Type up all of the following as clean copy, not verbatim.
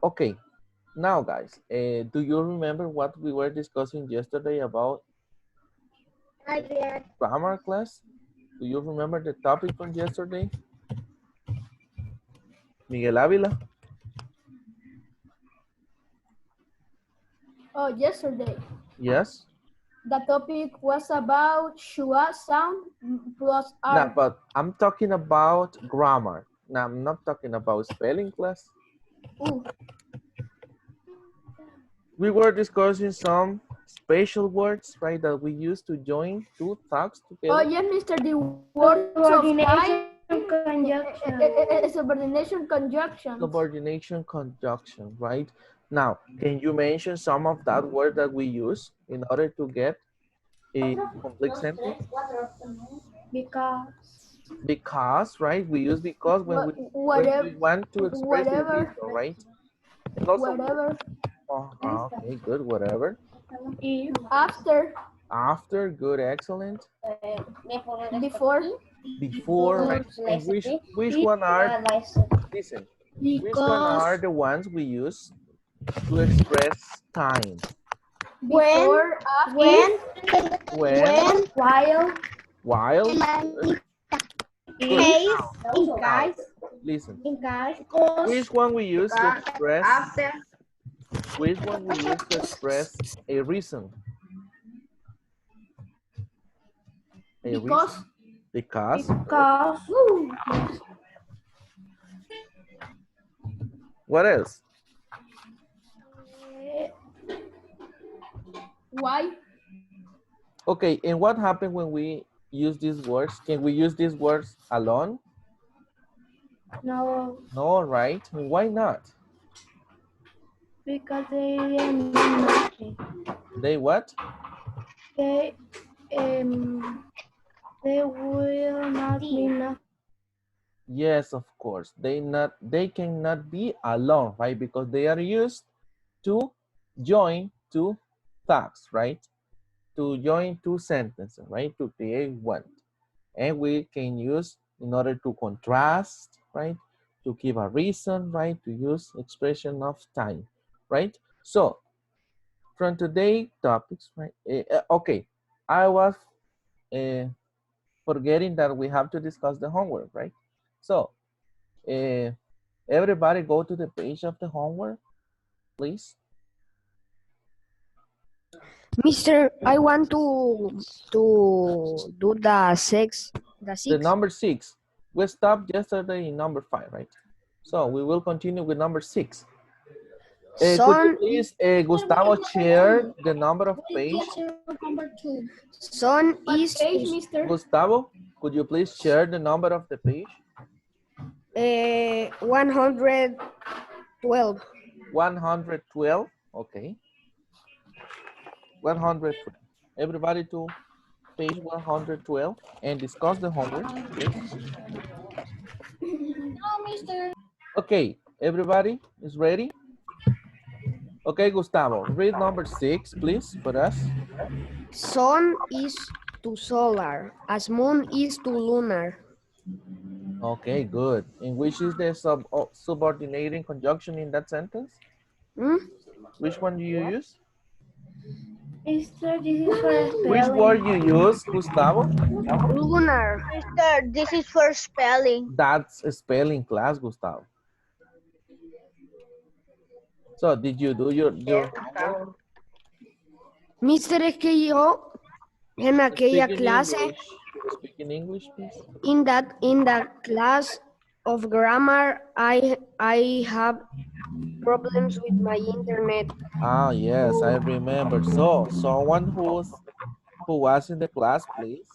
Okay, now guys, do you remember what we were discussing yesterday about grammar class? Do you remember the topic from yesterday? Miguel Avila? Oh, yesterday. Yes? The topic was about schwa sound plus No, R. but I'm talking about grammar. Now, I'm not talking about spelling class. Ooh. We were discussing some special words, right, that we use to join two thoughts Oh, together. yes, Mr. The words of time. Subordination conjunction. Subordination conjunction, right? Now, can you mention some of that word that we use in order to get a complete sentence? Because, right? We use because when Whatever. we want to express a reason, Whatever. right? And also, Whatever. okay, good, whatever. After. After, good, excellent. Before. Before, right? And which one are, listen, which one Because. are the ones we use to express time? Before. When, When, while, good. Good. case, Now, listen. because, Which one we use to express? Which one we use to express a reason? A Because. reason. Because. because, What else? Why? Okay, and what happened when we use these words? Can we use these words alone? no, No, right? Why not? because they mean nothing. They what? They, they will not mean nothing. Yes, of course. They cannot be alone, right? Because they are used to join two thoughts, right? To join two sentences, right? To create one. And we can use in order to contrast, right? To give a reason, right? To use expression of time, right? So from today topics, right? Okay, I was uh, forgetting that we have to discuss the homework, right? So everybody go to the page of the homework, please. Mister, I want to do the The six. number 6. We stopped yesterday in number 5, right? So we will continue with number 6. Could you Son, please, Gustavo, share the number of page? son What is page, mister? Gustavo, could you please share the number of the page? 112. 112, okay. 112. Everybody to page 112 and discuss the homework, please. No, mister. Okay, everybody is ready? Okay, Gustavo, read number 6, please, for us. Sun is to solar, as moon is to lunar. Okay, good. And which is the subordinating conjunction in that sentence? Hmm? Which one do you use? Mister, this is for Which spelling. word you use, Gustavo? Lunar. Mister, this is for spelling. That's a spelling class, Gustavo. So did you do your homework? Mister, es que yo en aquella Speak in clase, English. Speak in English, please. in that class of grammar, I have problems with my internet. Ah, yes, I remember. So someone who was in the class, please.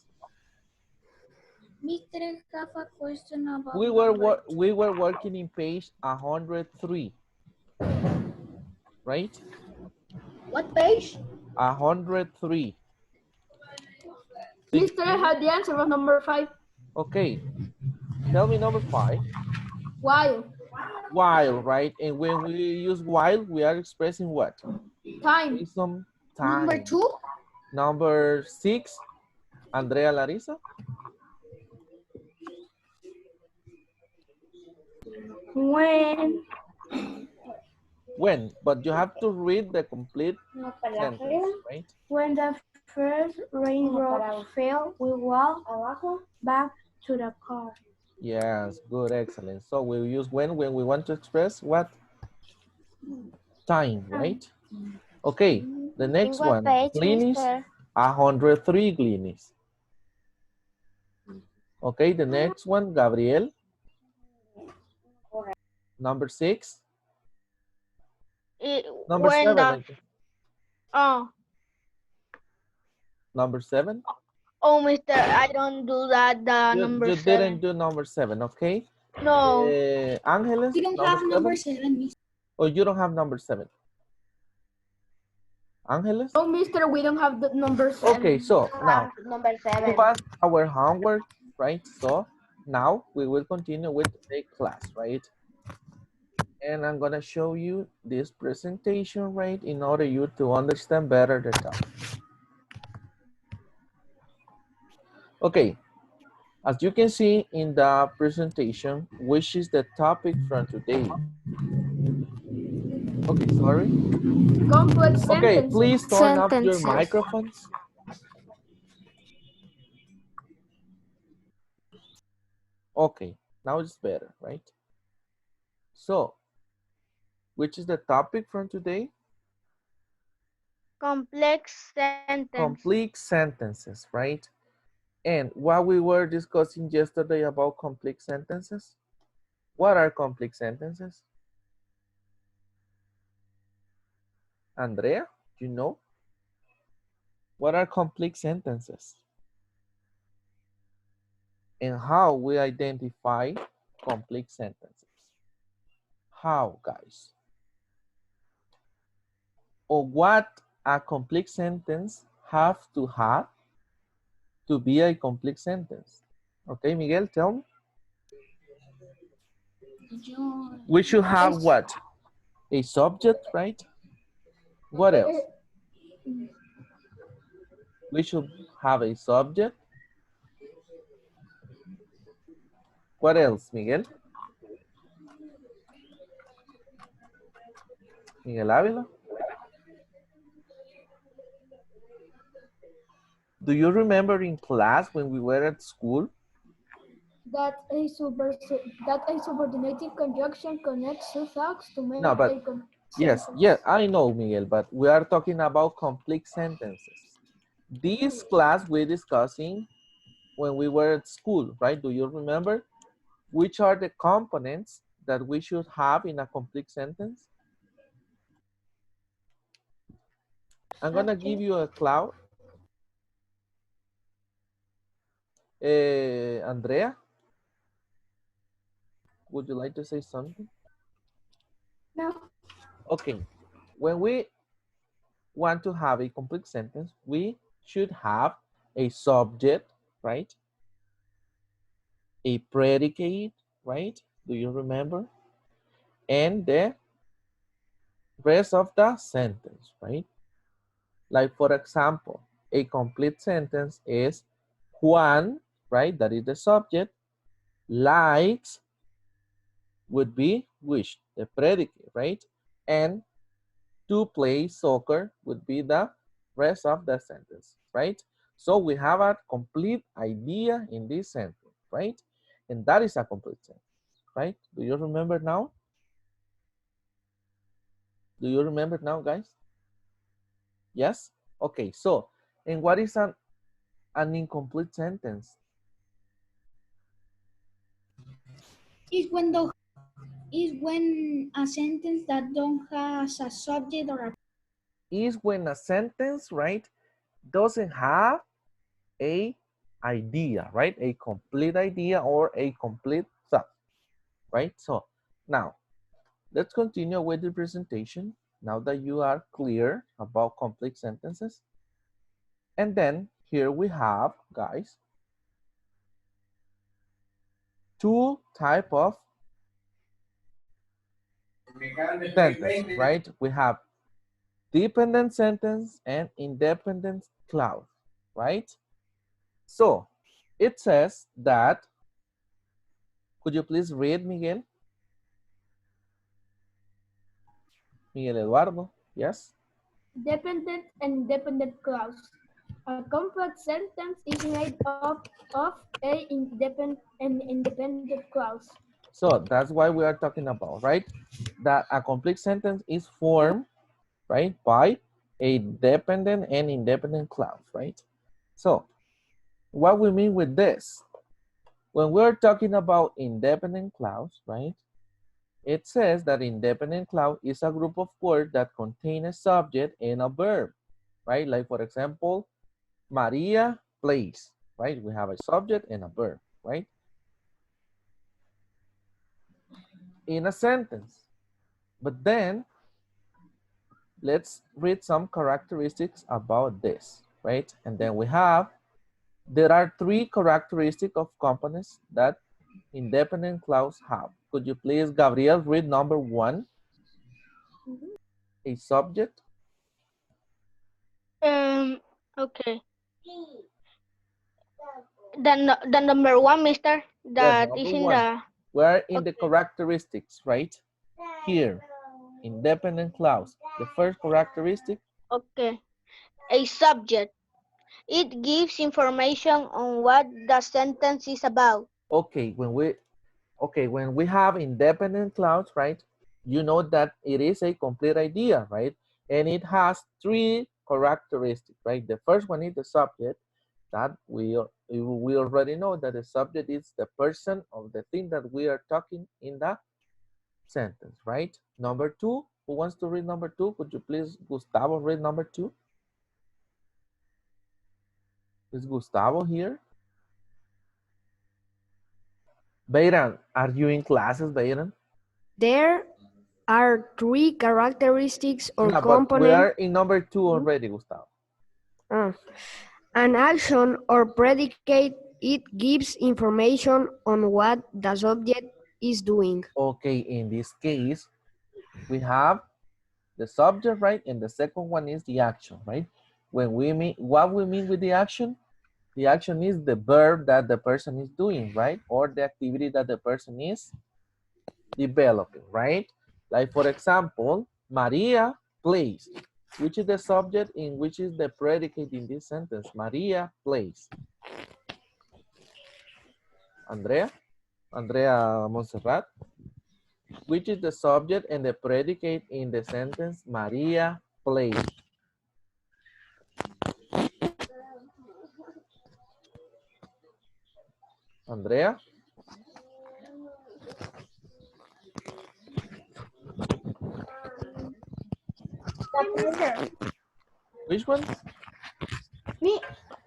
Mister, I have a question about We were working in page 103, right? What page? 103. Mister, I had the answer of number 5. Okay, tell me number 5. While. While, right? And when we use while, we are expressing what? Time. Some Number time. 2. Number 6, Andrea Larissa. When, When, but you have to read the complete No, para sentence, arriba. right? When the first raindrop fell, we walked back to the car. Yes, good, excellent. So we'll use when we want to express what? Time, right? Okay, the In next what one, page, Gleanies, mister? 103 Gleanies. Okay, the next one, Gabriel, number 6. Number When 7, the, oh, number 7. oh, mister, I don't do that, the number You didn't 7. do number 7, okay? No, Angeles, We don't number have number 7. 7, mister. Oh, you don't have number 7. Angeles? No, mister, we don't have the number 7. Okay, so now Number we pass our homework, right? So now we will continue with the class, right? And I'm gonna show you this presentation, right, in order you to understand better the topic. Okay, as you can see in the presentation, which is the topic from today. Okay, sorry. Complex Okay, sentences. please turn up your sentences. microphones. Okay, now it's better, right? So, which is the topic from today? Complex sentence. Complete sentences, right? And what we were discussing yesterday about complete sentences? What are complete sentences? Andrea, you know? What are complete sentences? And how we identify complete sentences? How, guys? Or what a complete sentence have to be a complete sentence? Okay, Miguel, tell me. We should have what? A subject, right? What else? We should have a subject. What else, Miguel? Miguel Ávila? Do you remember in class when we were at school? That a subordinated conjunction connects two facts to make No, but a complete yes, sentence. yeah, I know, Miguel, but we are talking about complete sentences. This class we're discussing when we were at school, right? Do you remember? Which are the components that we should have in a complete sentence? I'm gonna give you a cloud. Andrea, would you like to say something? No. Okay, when we want to have a complete sentence, we should have a subject, right? A predicate, right? Do you remember? And the rest of the sentence, right? Like for example, a complete sentence is Juan, right? That is the subject. Likes would be which, the predicate, right? And to play soccer would be the rest of the sentence, right? So we have a complete idea in this sentence, right? And that is a complete sentence, right? Do you remember now? Do you remember now, guys? Yes? Okay, so, and what is an incomplete sentence? Is when a sentence that don't has a subject or a Is when a sentence, right, doesn't have a idea, right? A complete idea or a complete thought, right? So now let's continue with the presentation now that you are clear about complete sentences. And then here we have, guys, two type of sentence, right? We have dependent sentence and independent clause, right? So it says that, could you please read, Miguel? Miguel Eduardo, yes? Dependent and independent clause. A complex sentence is made up of a independent clause. So that's why we are talking about, right? That a complete sentence is formed, right, by a dependent and independent clause, right? So what we mean with this, when we're talking about independent clause, right, it says that independent clause is a group of words that contain a subject and a verb, right? Like for example, Maria plays, right? We have a subject and a verb, right? In a sentence. But then let's read some characteristics about this, right? And then we have, there are three characteristics of components that independent clause have. Could you please, Gabriel, read number 1? A subject. Okay. The number one, mister, Yes, that number is in 1. the, We're in the okay. characteristics, right? Here, independent clause. The first characteristic. Okay. A subject. It gives information on what the sentence is about. Okay, when we have independent clause, right? You know that it is a complete idea, right? And it has three characteristics, right? The first one is the subject, that we already know that the subject is the person of the thing that we are talking in the sentence, right? Number 2, who wants to read number 2? Could you please, Gustavo, read number 2? Is Gustavo here? Bayran, are you in classes, Bayran? There are three characteristics or Yeah, but we components. are in number 2 already, Gustavo. An action or predicate, it gives information on what the subject is doing. Okay, in this case, we have the subject, right? And the second one is the action, right? When we mean, what we mean with the action is the verb that the person is doing, right? Or the activity that the person is developing, right? Like for example, Maria plays, which is the subject in which is the predicate in this sentence. Maria plays. Andrea Montserrat, which is the subject and the predicate in the sentence Maria plays. Andrea? Which one? Me,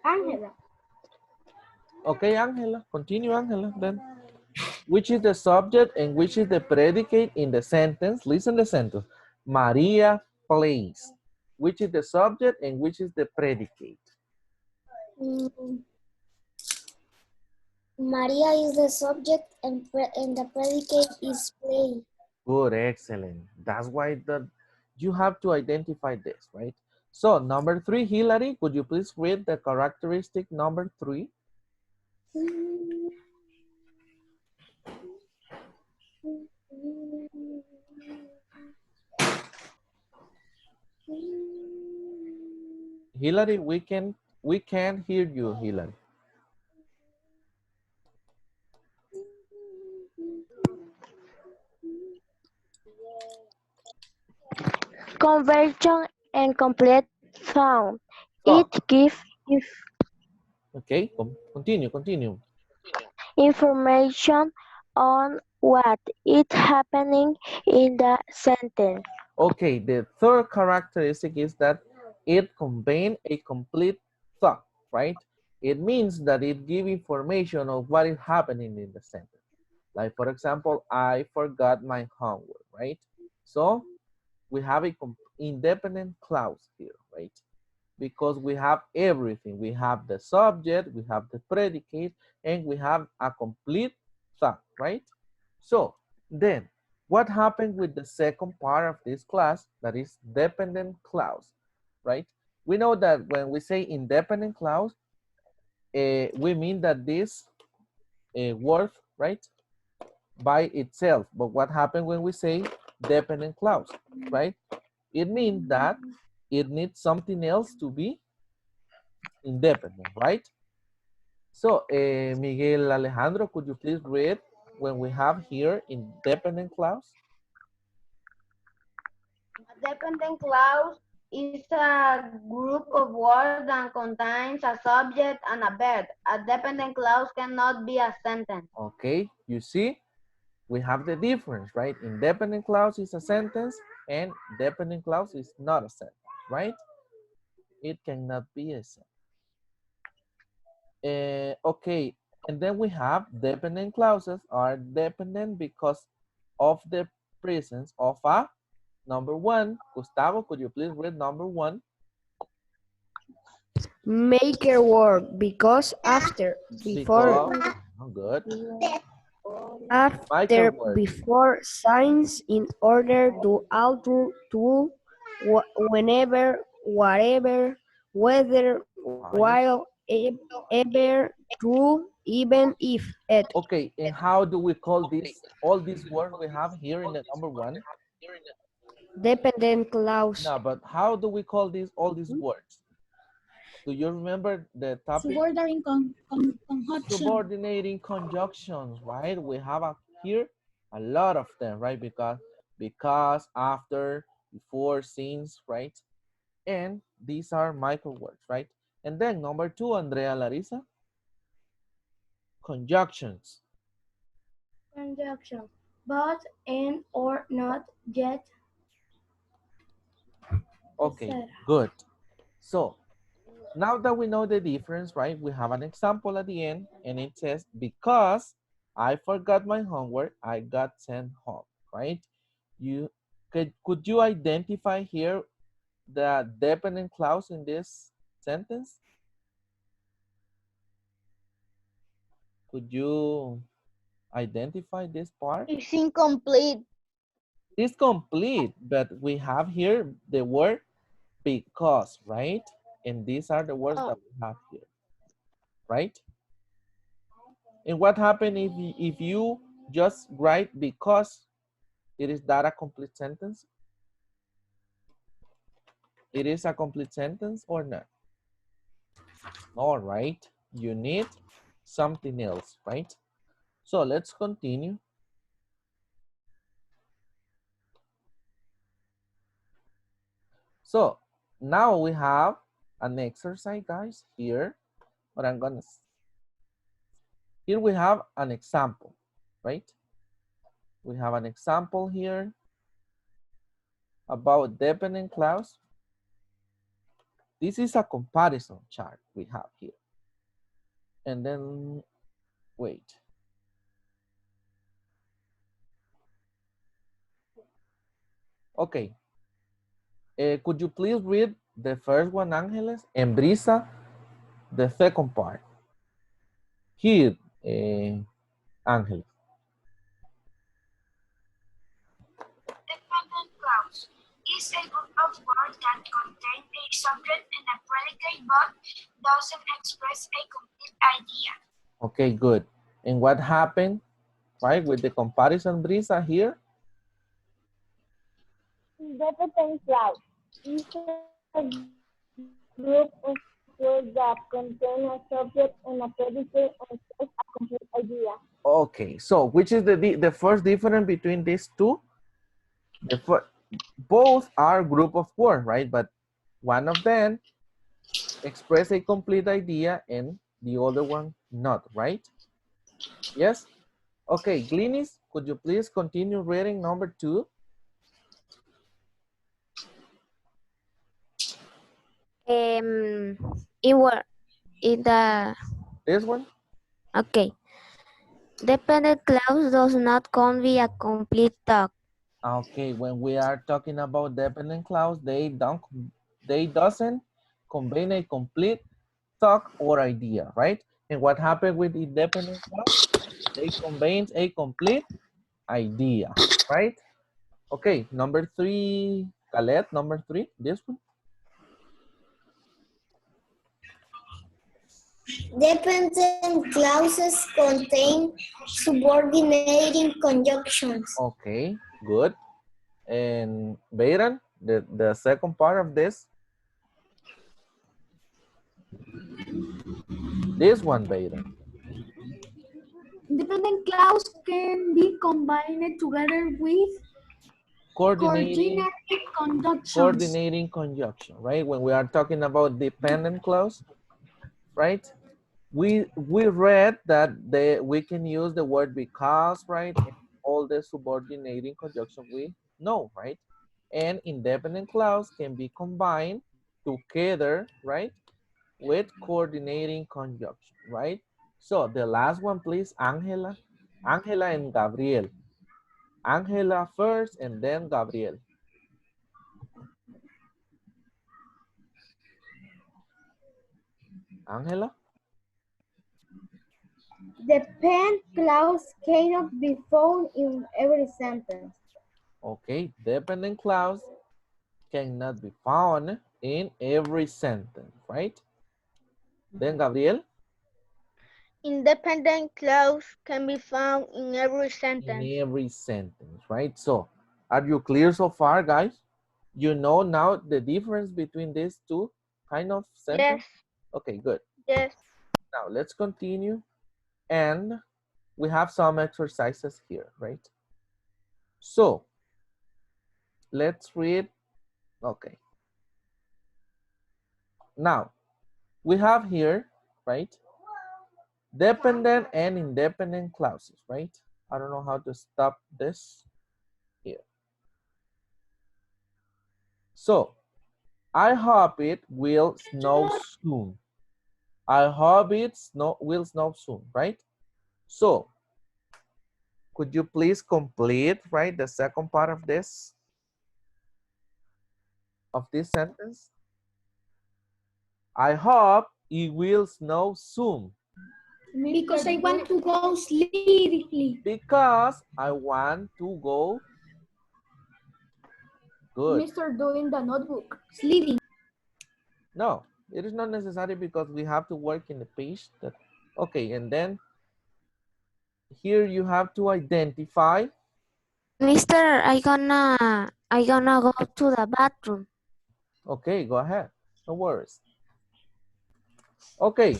Angela. Okay, Angela. Continue, Angela, then. Which is the subject and which is the predicate in the sentence? Listen the sentence. Maria plays. Which is the subject and which is the predicate? Maria is the subject and the predicate is play. Good, excellent. That's why you have to identify this, right? So number 3, Hillary, could you please read the characteristic number 3? Hillary, we can't hear you, Hillary. Conversion and complete sound. So, It gives okay, continue. information on what is happening in the sentence. Okay, the third characteristic is that it conveys a complete thought, right? It means that it gives information of what is happening in the sentence. Like for example, I forgot my homework, right? So we have a independent clause here, right? Because we have everything. We have the subject, we have the predicate, and we have a complete thought, right? So then, what happened with the second part of this class, that is dependent clause, right? We know that when we say independent clause, we mean that this word, right, by itself. But what happened when we say dependent clause, right? It means that it needs something else to be independent, right? So, Miguel Alejandro, could you please read when we have here independent clause? A dependent clause is a group of words that contains a subject and a verb. A dependent clause cannot be a sentence. Okay, you see, we have the difference, right? Independent clause is a sentence and dependent clause is not a sentence, right? It cannot be a sentence. Okay, and then we have dependent clauses are dependent because of the presence of a number one. Gustavo, could you please read number one? Maker word because after, before, Because, oh, good. after, Michael word. before signs in order to alter to whenever, whatever, whether, while, ever, true, even if, et. Okay, and how do we call this? All these words we have here in the number one. Dependent clause. No, but how do we call these all these words? Do you remember the topic? Subordinating conjunctions, right? We have here a lot of them, right? Because, after, before, since, right? And these are micro words, right? And then number two, Andrea Larissa. Conjunctions. Conjunction. But, and, or, not, yet. Okay, etc. good. So now that we know the difference, right? We have an example at the end and it says, because I forgot my homework, I got sent home, right? Could you identify here the dependent clause in this sentence? Could you identify this part? It's incomplete. It's complete, but we have here the word because, right? And these are the words that we have here, right? And what happens if you just write because? It is that a complete sentence? It is a complete sentence or not? All right, you need something else, right? So let's continue. So now we have an exercise, guys, here. But here we have an example, right? We have an example here about dependent clause. This is a comparison chart we have here. And then, wait. Okay. Could you please read the first one, Angeles, and Brisa, the second part? Here, Angeles. Dependent clause is a group of words that contain a subject and a predicate but doesn't express a complete idea. Okay, good. And what happened, right, with the comparison, Brisa, here? Dependent clause is a group of words that contain a subject and a predicate and express a complete idea. Okay, so which is the first difference between these two? Both are group of words, right? But one of them express a complete idea and the other one not, right? Yes? Okay, Glynis, could you please continue reading number 2? In the This one? okay. Dependent clause does not convey a complete thought. Okay, when we are talking about dependent clause, they doesn't convey a complete thought or idea, right? And what happened with the dependent clause? They convey a complete idea, right? Okay, number 3, Khaled, number 3, this one. Dependent clauses contain subordinating conjunctions. Okay, good. And Bayran, the second part of this. This one, Bayran. Independent clause can be combined together with Coordinating conjunctions. coordinating conjunction, right? When we are talking about dependent clause, right? We read that we can use the word because, right? And all the subordinating conjunction we know, right? And independent clause can be combined together, right? With coordinating conjunction, right? So the last one, please, Angela. Angela and Gabriel. Angela first and then Gabriel. Angela? Depend clause cannot be found in every sentence. Okay, dependent clause cannot be found in every sentence, right? Then Gabriel? Independent clause can be found in every In sentence. every sentence, right? So, are you clear so far, guys? You know now the difference between these two kind of sentences? Yes, Okay, good. yes. Now, let's continue. And we have some exercises here, right? So, let's read. Okay. Now, we have here, right? Dependent and independent clauses, right? I don't know how to stop this here. So, I hope it will snow soon. I hope it will snow soon, right? So, could you please complete, right, the second part of this sentence? I hope it will snow soon. Because I want to go sleepily. Because I want to go. Good. Mr. doing the notebook. Sleeping. No, it is not necessary because we have to work in the page that, okay, and then here you have to identify. Mister, I gonna go to the bathroom. Okay, go ahead. No worries. Okay.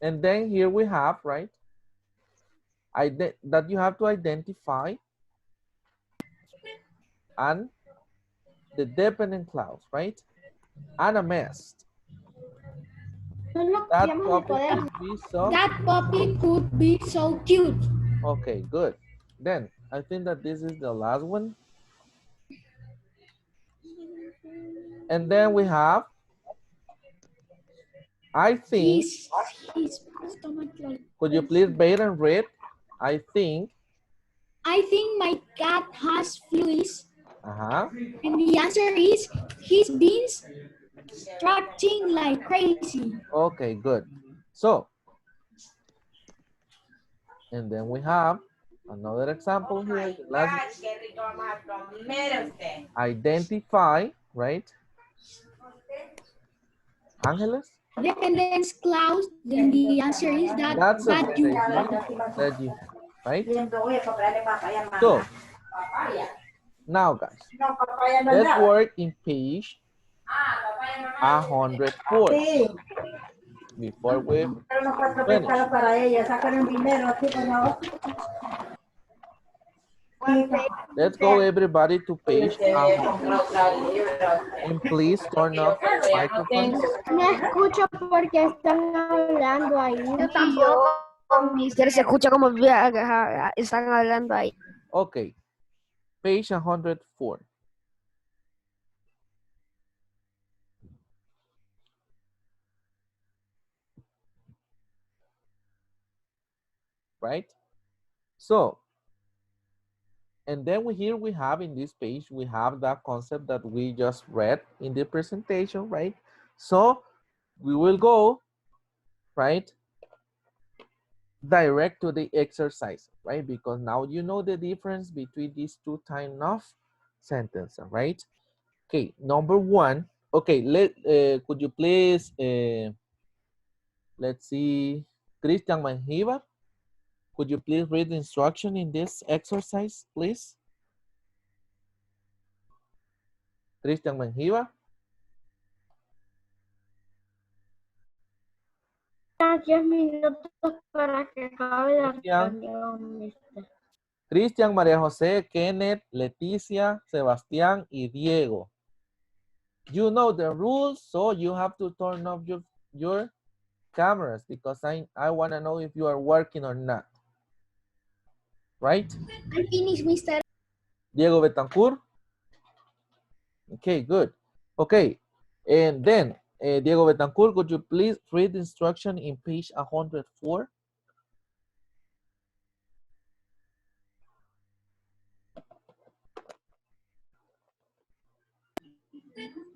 And then here we have, right? That you have to identify and the dependent clause, right? And a mess. That puppy could be so. That puppy could be so cute. Okay, good. Then I think that this is the last one. And then we have, I think, could you please wait and read? I think my cat has fleas. Uh-huh. And the answer is he's been stretching like crazy. Okay, good. So, and then we have another example here. Identify, right? Angeles? Dependence clause, then the answer is That's that you that you have, right? So, now guys, let's work in page 104 before we finish. Let's go everybody to page 100. And please turn off your microphones. No escucho porque están hablando ahí. Yo tampoco. Mister, se escucha como están hablando ahí. Okay, page 104. Right? So, and then here we have in this page, we have that concept that we just read in the presentation, right? So we will go, right, direct to the exercise, right? Because now you know the difference between these two types of sentences, right? Okay, number one. Okay, could you please, let's see, Christian Manjiva, could you please read the instruction in this exercise, please? Cristian Menjiva. 10 minutos para que acabe la Cristian. reunión, mister. Cristian, María José, Kenneth, Leticia, Sebastián y Diego. You know the rules, so you have to turn off your cameras because I want to know if you are working or not. Right? I finished, Mr. Diego Betancourt. Okay, good. Okay, and then Diego Betancourt, could you please read the instruction in page 104?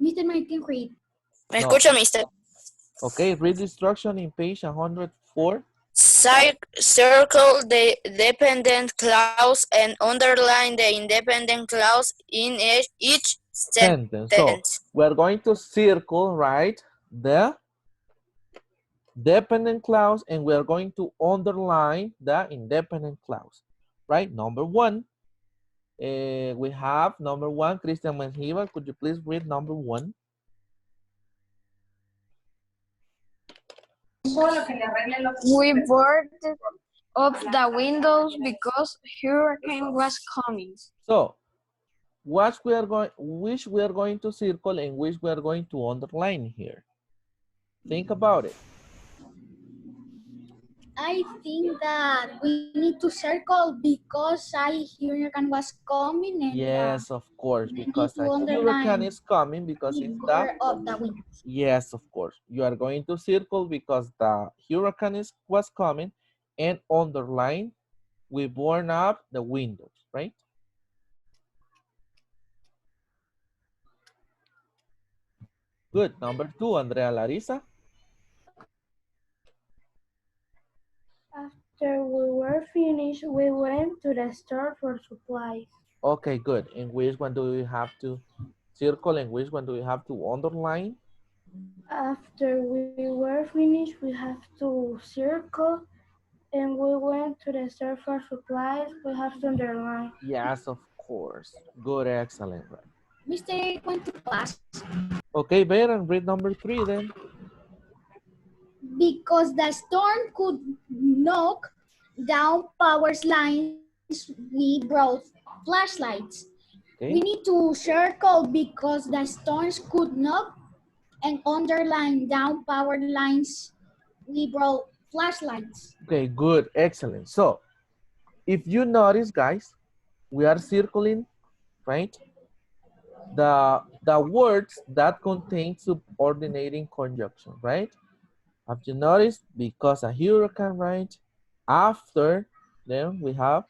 Mr. Martin read. ¿Me No. escucha, mister? Okay, read the instruction in page 104. Circle the dependent clause and underline the independent clause in each Sentence. sentence. So we're going to circle, right, the dependent clause, and we're going to underline the independent clause, right? Number one, we have number one, Cristian Menjiva. Could you please read number one? We boarded up the windows because hurricane was coming. So, which we are going to circle and which we are going to underline here. Think about it. I think that we need to circle because hurricane was coming and Yes, of course, we need because to a hurricane underline is coming because it's beware the of the wind. yes, of course. You are going to circle because the hurricane was coming, and underline, we burn up the windows, right? Good. Number two, Andrea Larissa. After we were finished, we went to the store for supplies. Okay, good. And which one do we have to circle and which one do we have to underline? After we were finished, we have to circle, and we went to the store for supplies. We have to underline. Yes, of course. Good, excellent. Right. Mr. went to class Okay, Baron, read number three then. because the storm could knock down power lines. We brought flashlights. Okay. We need to circle because the storms could knock and underline down power lines. We brought flashlights. Okay, good, excellent. So, if you notice, guys, we are circling, right? The words that contain subordinating conjunction, right? Have you noticed? Because a hurricane, right? After, then we have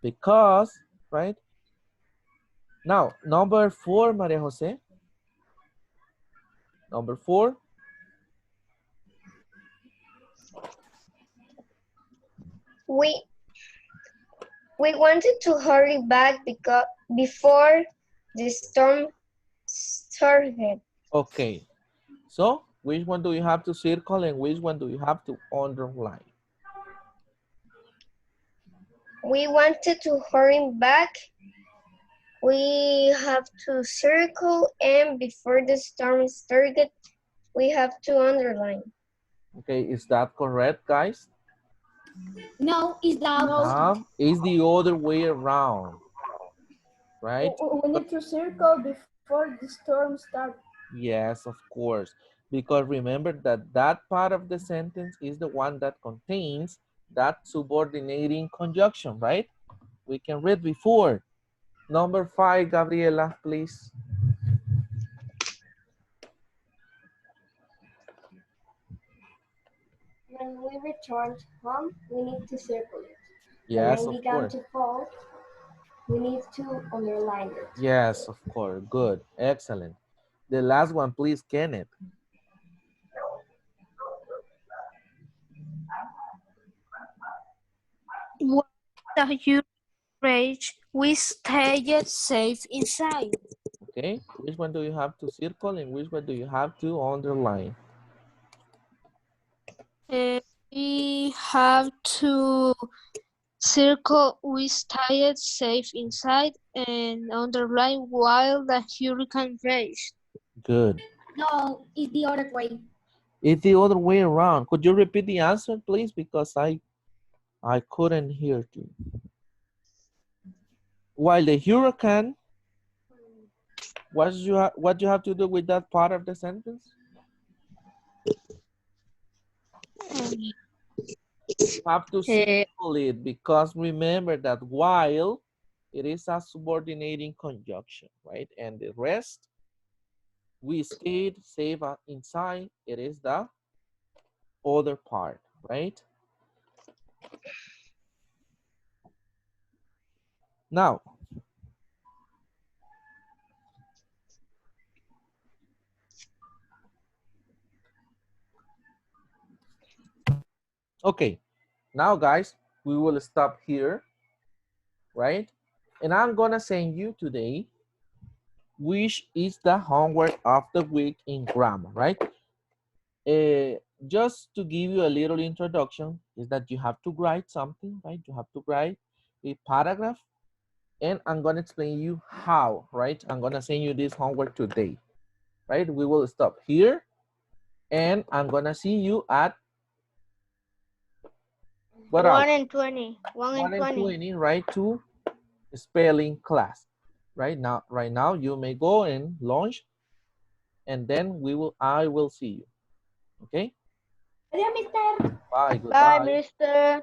because, right? Now, number four, Maria Jose. Number four. We wanted to hurry back because before the storm started. Okay. So, which one do you have to circle and which one do you have to underline? We wanted to hurry back. We have to circle, and before the storm started, we have to underline. Okay, is that correct, guys? No, it's the It's the other way around, right? We need to circle before the storm starts. Yes, of course. Because remember that that part of the sentence is the one that contains that subordinating conjunction, right? We can read before. Number five, Gabriela, please. When we returned home, we need to circle it. Yes, when of it began course. to fall, we need to underline it. Yes, of course. Good. Excellent. The last one, please, Kenneth. When the hurricane raged, we stayed safe inside. Okay. Which one do you have to circle and which one do you have to underline? We have to Circle, we stayed safe inside, and underline while the hurricane raged. Good. No, it's the other way. It's the other way around. Could you repeat the answer, please? Because I couldn't hear you. While the hurricane, what you have to do with that part of the sentence? You have to circle it because remember that while it is a subordinating conjunction, right? And the rest, we stayed safe inside. It is the other part, right? Now, okay, now guys, we will stop here, right? And I'm gonna send you today, which is the homework of the week in grammar, right? Just to give you a little introduction, is that you have to write something, right? You have to write a paragraph, and I'm gonna explain you how, right? I'm gonna send you this homework today, right? We will stop here, and I'm gonna see you at what 1 and 20. 1 and 20, right? To spelling class, right now you may go and launch, and then I will see you. Okay, Adiós, mister. bye. Goodbye. Bye, mister.